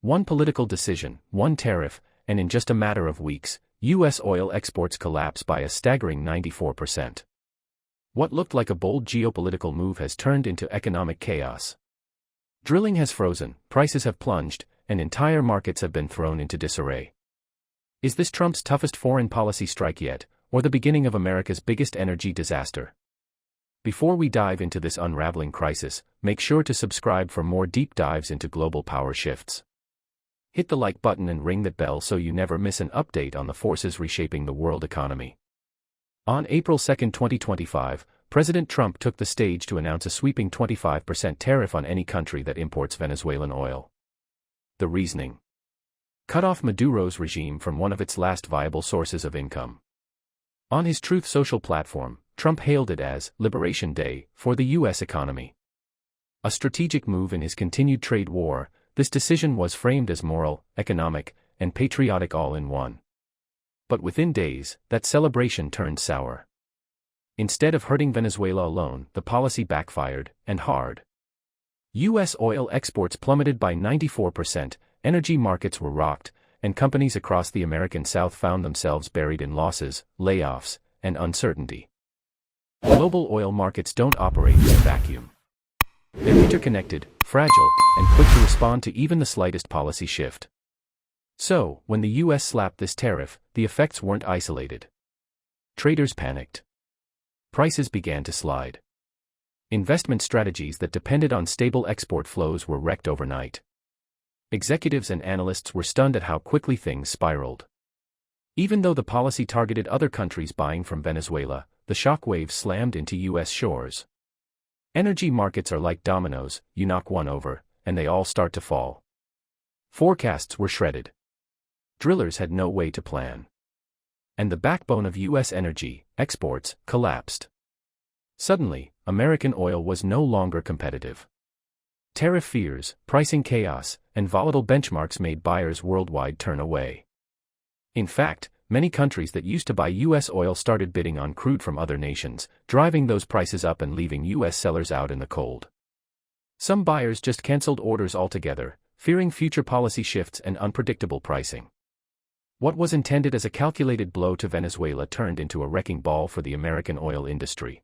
One political decision, one tariff, and in just a matter of weeks, U.S. oil exports collapse by a staggering 94%. What looked like a bold geopolitical move has turned into economic chaos. Drilling has frozen, prices have plunged, and entire markets have been thrown into disarray. Is this Trump's toughest foreign policy strike yet, or the beginning of America's biggest energy disaster? Before we dive into this unraveling crisis, make sure to subscribe for more deep dives into global power shifts. Hit the like button and ring that bell so you never miss an update on the forces reshaping the world economy. On April 2, 2025, President Trump took the stage to announce a sweeping 25% tariff on any country that imports Venezuelan oil. The reasoning: cut off Maduro's regime from one of its last viable sources of income. On his Truth Social platform, Trump hailed it as Liberation Day for the U.S. economy. A strategic move in his continued trade war, this decision was framed as moral, economic, and patriotic all in one. But within days, that celebration turned sour. Instead of hurting Venezuela alone, the policy backfired, and hard. U.S. oil exports plummeted by 94%, energy markets were rocked, and companies across the American South found themselves buried in losses, layoffs, and uncertainty. Global oil markets don't operate in a vacuum. They're interconnected, fragile, and quick to respond to even the slightest policy shift. So, when the U.S. slapped this tariff, the effects weren't isolated. Traders panicked. Prices began to slide. Investment strategies that depended on stable export flows were wrecked overnight. Executives and analysts were stunned at how quickly things spiraled. Even though the policy targeted other countries buying from Venezuela, the shockwaves slammed into U.S. shores. Energy markets are like dominoes, you knock one over, and they all start to fall. Forecasts were shredded. Drillers had no way to plan. And the backbone of U.S. energy, exports, collapsed. Suddenly, American oil was no longer competitive. Tariff fears, pricing chaos, and volatile benchmarks made buyers worldwide turn away. In fact, many countries that used to buy U.S. oil started bidding on crude from other nations, driving those prices up and leaving U.S. sellers out in the cold. Some buyers just canceled orders altogether, fearing future policy shifts and unpredictable pricing. What was intended as a calculated blow to Venezuela turned into a wrecking ball for the American oil industry.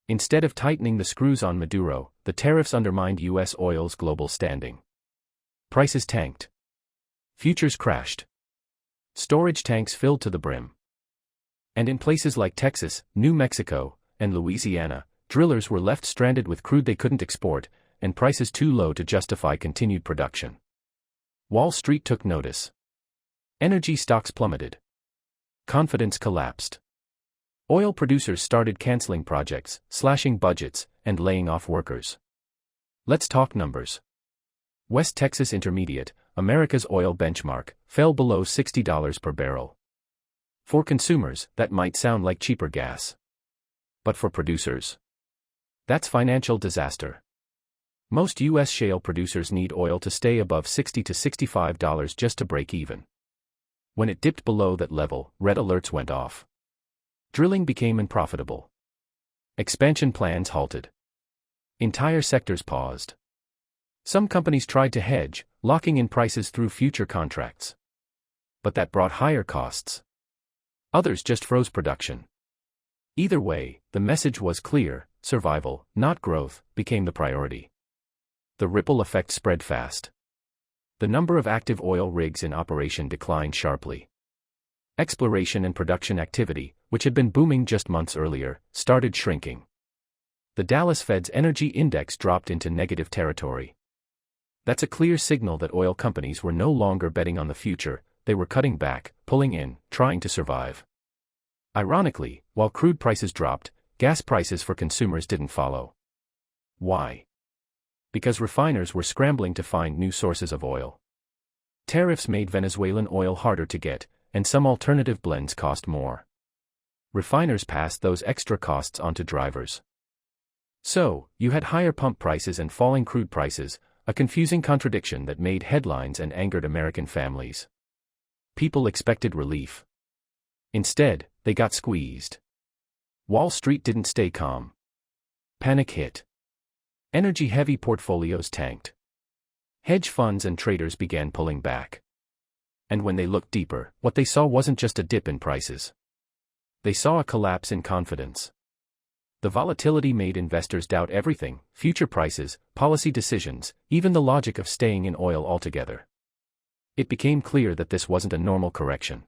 Instead of tightening the screws on Maduro, the tariffs undermined U.S. oil's global standing. Prices tanked. Futures crashed. Storage tanks filled to the brim. And in places like Texas, New Mexico, and Louisiana, drillers were left stranded with crude they couldn't export, and prices too low to justify continued production. Wall Street took notice. Energy stocks plummeted. Confidence collapsed. Oil producers started canceling projects, slashing budgets, and laying off workers. Let's talk numbers. West Texas Intermediate, America's oil benchmark, fell below $60 per barrel. For consumers, that might sound like cheaper gas. But for producers, that's financial disaster. Most U.S. shale producers need oil to stay above $60 to $65 just to break even. When it dipped below that level, red alerts went off. Drilling became unprofitable. Expansion plans halted. Entire sectors paused. Some companies tried to hedge, locking in prices through future contracts. But that brought higher costs. Others just froze production. Either way, the message was clear: survival, not growth, became the priority. The ripple effect spread fast. The number of active oil rigs in operation declined sharply. Exploration and production activity, which had been booming just months earlier, started shrinking. The Dallas Fed's energy index dropped into negative territory. That's a clear signal that oil companies were no longer betting on the future, they were cutting back, pulling in, trying to survive. Ironically, while crude prices dropped, gas prices for consumers didn't follow. Why? Because refiners were scrambling to find new sources of oil. Tariffs made Venezuelan oil harder to get, and some alternative blends cost more. Refiners passed those extra costs on to drivers. So, you had higher pump prices and falling crude prices, a confusing contradiction that made headlines and angered American families. People expected relief. Instead, they got squeezed. Wall Street didn't stay calm. Panic hit. Energy-heavy portfolios tanked. Hedge funds and traders began pulling back. And when they looked deeper, what they saw wasn't just a dip in prices. They saw a collapse in confidence. The volatility made investors doubt everything: future prices, policy decisions, even the logic of staying in oil altogether. It became clear that this wasn't a normal correction.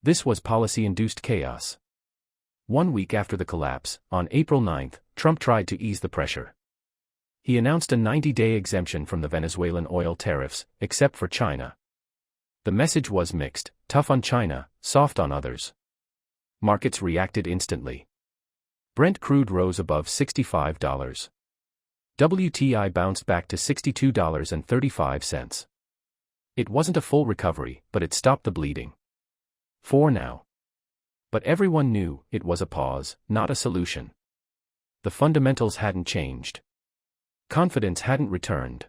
This was policy-induced chaos. 1 week after the collapse, on April 9, Trump tried to ease the pressure. He announced a 90-day exemption from the Venezuelan oil tariffs, except for China. The message was mixed: tough on China, soft on others. Markets reacted instantly. Brent crude rose above $65. WTI bounced back to $62.35. It wasn't a full recovery, but it stopped the bleeding. For now. But everyone knew it was a pause, not a solution. The fundamentals hadn't changed. Confidence hadn't returned.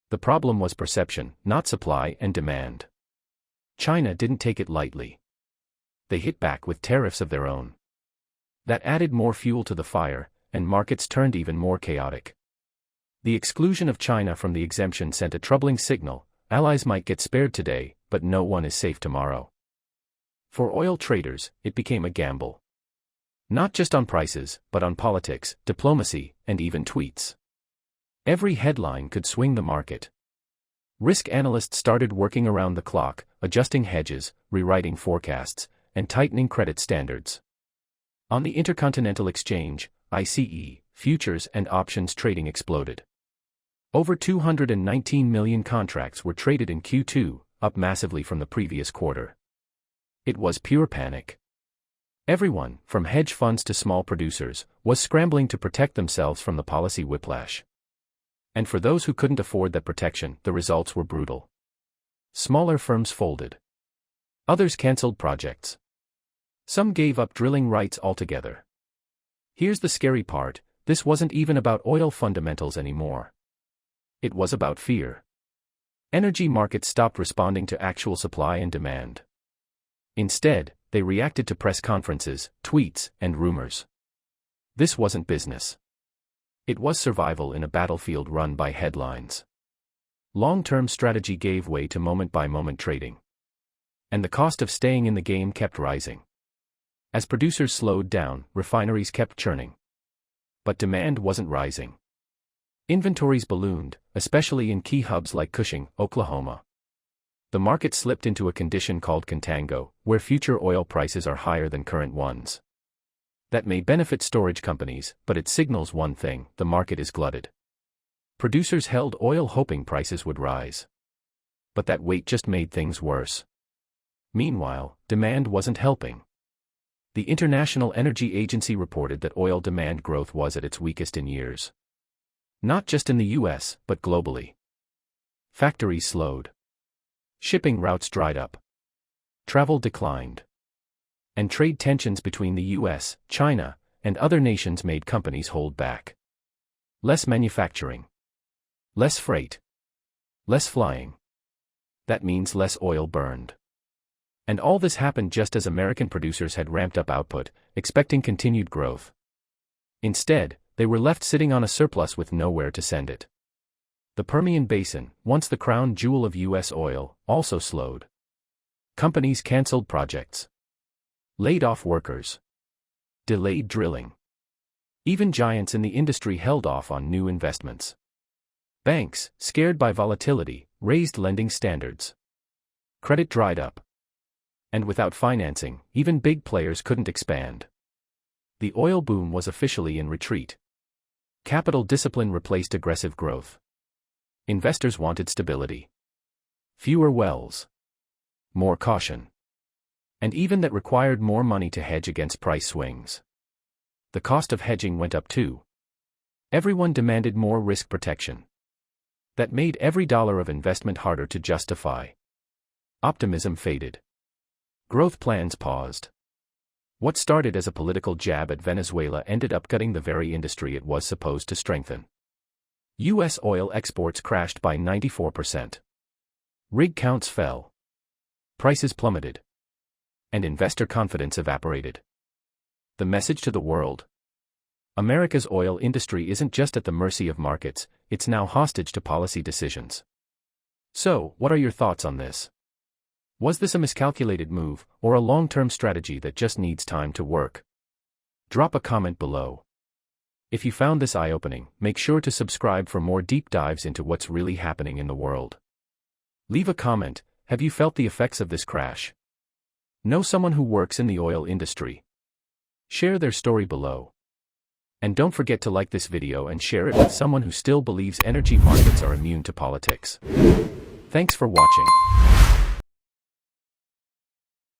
The problem was perception, not supply and demand. China didn't take it lightly. They hit back with tariffs of their own. That added more fuel to the fire, and markets turned even more chaotic. The exclusion of China from the exemption sent a troubling signal: allies might get spared today, but no one is safe tomorrow. For oil traders, it became a gamble. Not just on prices, but on politics, diplomacy, and even tweets. Every headline could swing the market. Risk analysts started working around the clock, adjusting hedges, rewriting forecasts, and tightening credit standards. On the Intercontinental Exchange, ICE, futures and options trading exploded. Over 219 million contracts were traded in Q2, up massively from the previous quarter. It was pure panic. Everyone, from hedge funds to small producers, was scrambling to protect themselves from the policy whiplash. And for those who couldn't afford that protection, the results were brutal. Smaller firms folded. Others canceled projects. Some gave up drilling rights altogether. Here's the scary part: this wasn't even about oil fundamentals anymore. It was about fear. Energy markets stopped responding to actual supply and demand. Instead, they reacted to press conferences, tweets, and rumors. This wasn't business. It was survival in a battlefield run by headlines. Long-term strategy gave way to moment-by-moment trading. And the cost of staying in the game kept rising. As producers slowed down, refineries kept churning. But demand wasn't rising. Inventories ballooned, especially in key hubs like Cushing, Oklahoma. The market slipped into a condition called contango, where future oil prices are higher than current ones. That may benefit storage companies, but it signals one thing: the market is glutted. Producers held oil hoping prices would rise. But that wait just made things worse. Meanwhile, demand wasn't helping. The International Energy Agency reported that oil demand growth was at its weakest in years. Not just in the US, but globally. Factories slowed. Shipping routes dried up. Travel declined. And trade tensions between the US, China, and other nations made companies hold back. Less manufacturing. Less freight. Less flying. That means less oil burned. And all this happened just as American producers had ramped up output, expecting continued growth. Instead, they were left sitting on a surplus with nowhere to send it. The Permian Basin, once the crown jewel of US oil, also slowed. Companies canceled projects. Laid off workers. Delayed drilling. Even giants in the industry held off on new investments. Banks, scared by volatility, raised lending standards. Credit dried up. And without financing, even big players couldn't expand. The oil boom was officially in retreat. Capital discipline replaced aggressive growth. Investors wanted stability. Fewer wells. More caution. And even that required more money to hedge against price swings. The cost of hedging went up too. Everyone demanded more risk protection. That made every dollar of investment harder to justify. Optimism faded. Growth plans paused. What started as a political jab at Venezuela ended up gutting the very industry it was supposed to strengthen. U.S. oil exports crashed by 94%. Rig counts fell. Prices plummeted. And investor confidence evaporated. The message to the world: America's oil industry isn't just at the mercy of markets, it's now hostage to policy decisions. So, what are your thoughts on this? Was this a miscalculated move, or a long-term strategy that just needs time to work? Drop a comment below. If you found this eye-opening, make sure to subscribe for more deep dives into what's really happening in the world. Leave a comment. Have you felt the effects of this crash? Know someone who works in the oil industry? Share their story below. And don't forget to like this video and share it with someone who still believes energy markets are immune to politics. Thanks for watching.